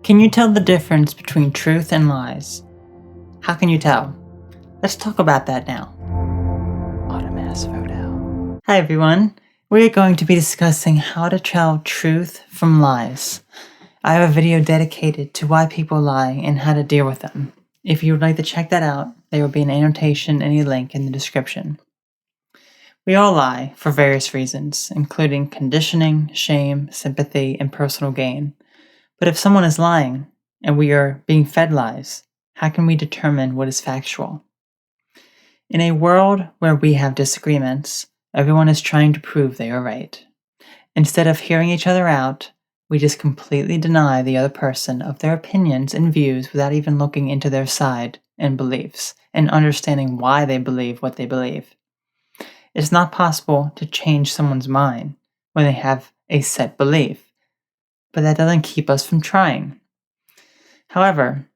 Can you tell the difference between truth and lies? How can you tell? Let's talk about that now. Automass photo. Hi everyone. We are going to be discussing how to tell truth from lies. I have a video dedicated to why people lie and how to deal with them. If you would like to check that out, there will be an annotation and a link in the description. We all lie for various reasons, including conditioning, shame, sympathy, and personal gain. But if someone is lying, and we are being fed lies, how can we determine what is factual? In a world where we have disagreements, everyone is trying to prove they are right. Instead of hearing each other out, we just completely deny the other person of their opinions and views without even looking into their side and beliefs and understanding why they believe what they believe. It's not possible to change someone's mind when they have a set belief, but that doesn't keep us from trying. However,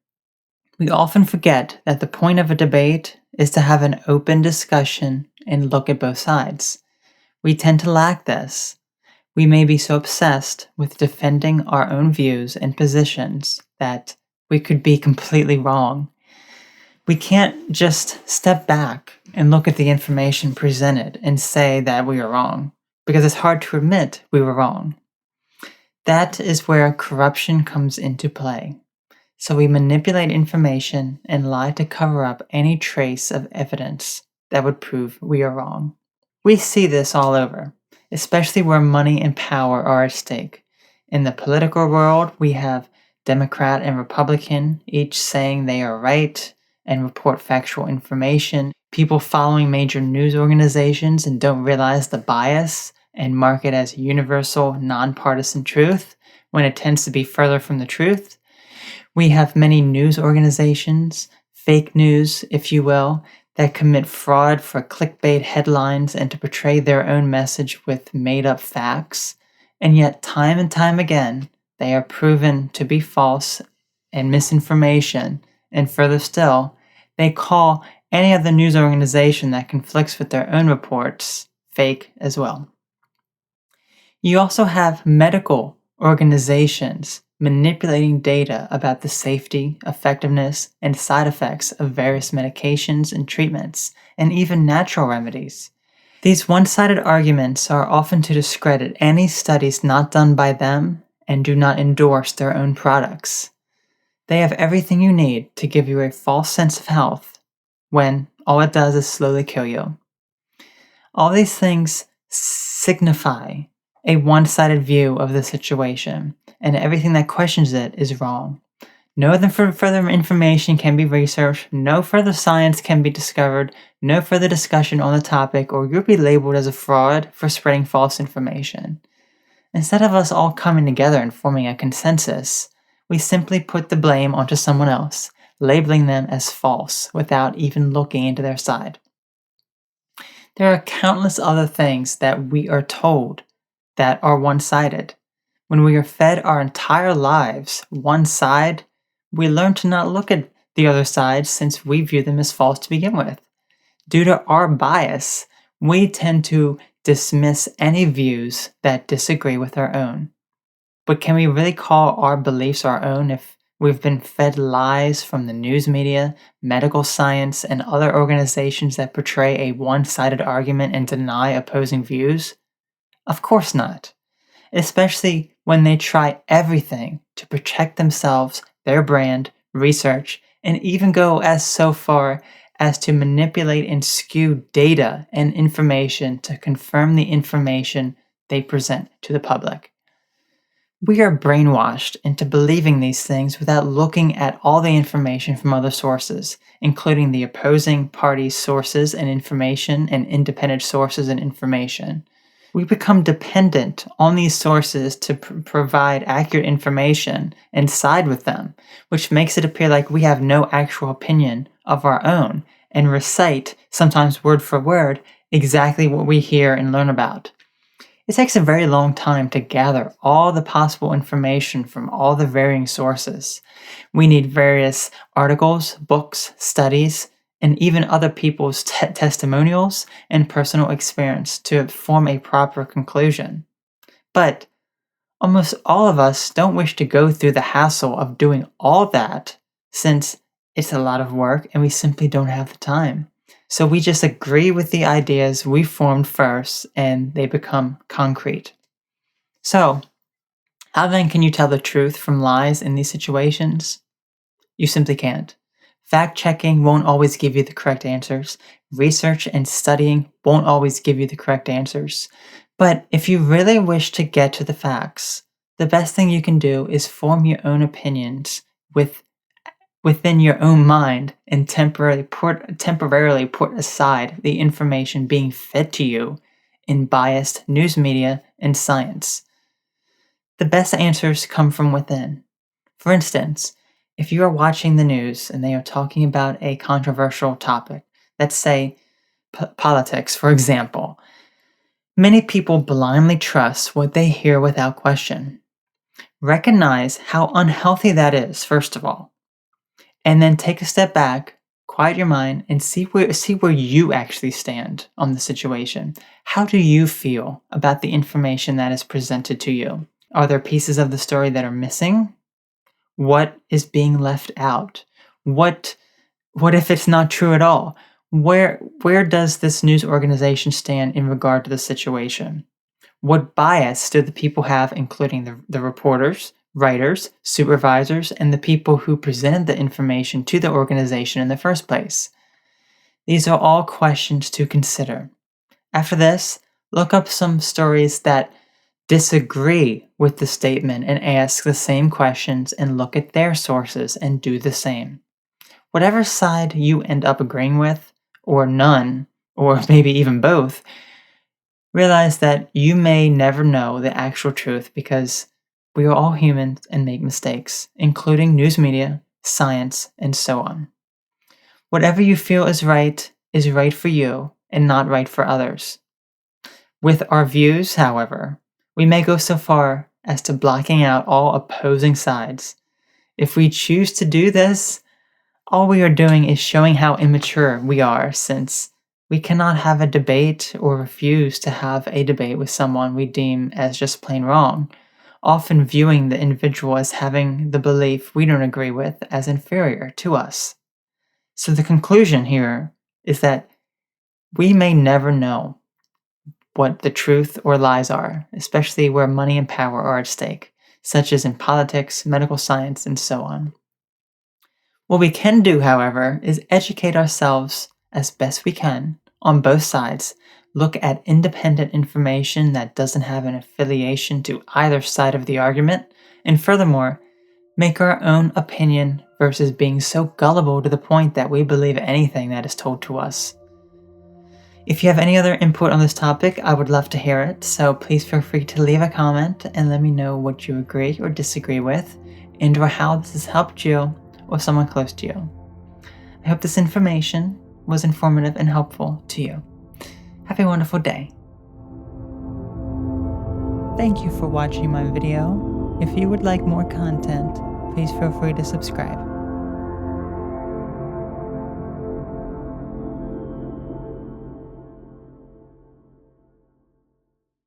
we often forget that the point of a debate is to have an open discussion and look at both sides. We tend to lack this. We may be so obsessed with defending our own views and positions that we could be completely wrong. We can't just step back and look at the information presented and say that we are wrong, because it's hard to admit we were wrong. That is where corruption comes into play. So we manipulate information and lie to cover up any trace of evidence that would prove we are wrong. We see this all over, especially where money and power are at stake. In the political world, we have Democrat and Republican, each saying they are right and report factual information. People following major news organizations and don't realize the bias and mark it as universal, nonpartisan truth when it tends to be further from the truth. We have many news organizations, fake news, if you will, that commit fraud for clickbait headlines and to portray their own message with made-up facts. And yet, time and time again, they are proven to be false and misinformation. And further still, they call any other news organization that conflicts with their own reports fake as well. You also have medical organizations manipulating data about the safety, effectiveness, and side effects of various medications and treatments, and even natural remedies. These one-sided arguments are often to discredit any studies not done by them and do not endorse their own products. They have everything you need to give you a false sense of health when all it does is slowly kill you. All these things signify a one-sided view of the situation, and everything that questions it is wrong. No other further information can be researched, no further science can be discovered, no further discussion on the topic, or you'll be labeled as a fraud for spreading false information. Instead of us all coming together and forming a consensus, we simply put the blame onto someone else, labeling them as false without even looking into their side. There are countless other things that we are told that are one-sided. When we are fed our entire lives one side, we learn to not look at the other side since we view them as false to begin with. Due to our bias, we tend to dismiss any views that disagree with our own. But can we really call our beliefs our own if we've been fed lies from the news media, medical science, and other organizations that portray a one-sided argument and deny opposing views? Of course not. Especially when they try everything to protect themselves, their brand, research, and even go as so far as to manipulate and skew data and information to confirm the information they present to the public. We are brainwashed into believing these things without looking at all the information from other sources, including the opposing parties' sources and information and independent sources and information. We become dependent on these sources to provide accurate information and side with them, which makes it appear like we have no actual opinion of our own and recite, sometimes word for word, exactly what we hear and learn about. It takes a very long time to gather all the possible information from all the varying sources. We need various articles, books, studies, and even other people's testimonials and personal experience to form a proper conclusion. But almost all of us don't wish to go through the hassle of doing all that, since it's a lot of work and we simply don't have the time. So we just agree with the ideas we formed first and they become concrete. So, how then can you tell the truth from lies in these situations? You simply can't. Fact checking won't always give you the correct answers. Research and studying won't always give you the correct answers. But if you really wish to get to the facts, the best thing you can do is form your own opinions within your own mind and temporarily put aside the information being fed to you in biased news media and science. The best answers come from within. For instance, if you are watching the news and they are talking about a controversial topic, let's say politics, for example, many people blindly trust what they hear without question. Recognize how unhealthy that is, first of all, and then take a step back, quiet your mind, and see where you actually stand on the situation. How do you feel about the information that is presented to you? Are there pieces of the story that are missing? What is being left out? What if it's not true at all? Where does this news organization stand in regard to the situation? What bias do the people have, including the reporters, writers, supervisors, and the people who presented the information to the organization in the first place? These are all questions to consider. After this, look up some stories that disagree with the statement and ask the same questions and look at their sources and do the same. Whatever side you end up agreeing with, or none, or maybe even both, realize that you may never know the actual truth because we are all humans and make mistakes, including news media, science, and so on. Whatever you feel is right for you and not right for others. With our views, however, we may go so far as to blocking out all opposing sides. If we choose to do this, all we are doing is showing how immature we are, since we cannot have a debate or refuse to have a debate with someone we deem as just plain wrong, often viewing the individual as having the belief we don't agree with as inferior to us. So the conclusion here is that we may never know what the truth or lies are, especially where money and power are at stake, such as in politics, medical science, and so on. What we can do, however, is educate ourselves as best we can on both sides, look at independent information that doesn't have an affiliation to either side of the argument, and furthermore, make our own opinion versus being so gullible to the point that we believe anything that is told to us. If you have any other input on this topic, I would love to hear it, so please feel free to leave a comment and let me know what you agree or disagree with, and or how this has helped you or someone close to you. I hope this information was informative and helpful to you. Have a wonderful day. Thank you for watching my video. If you would like more content, please feel free to subscribe.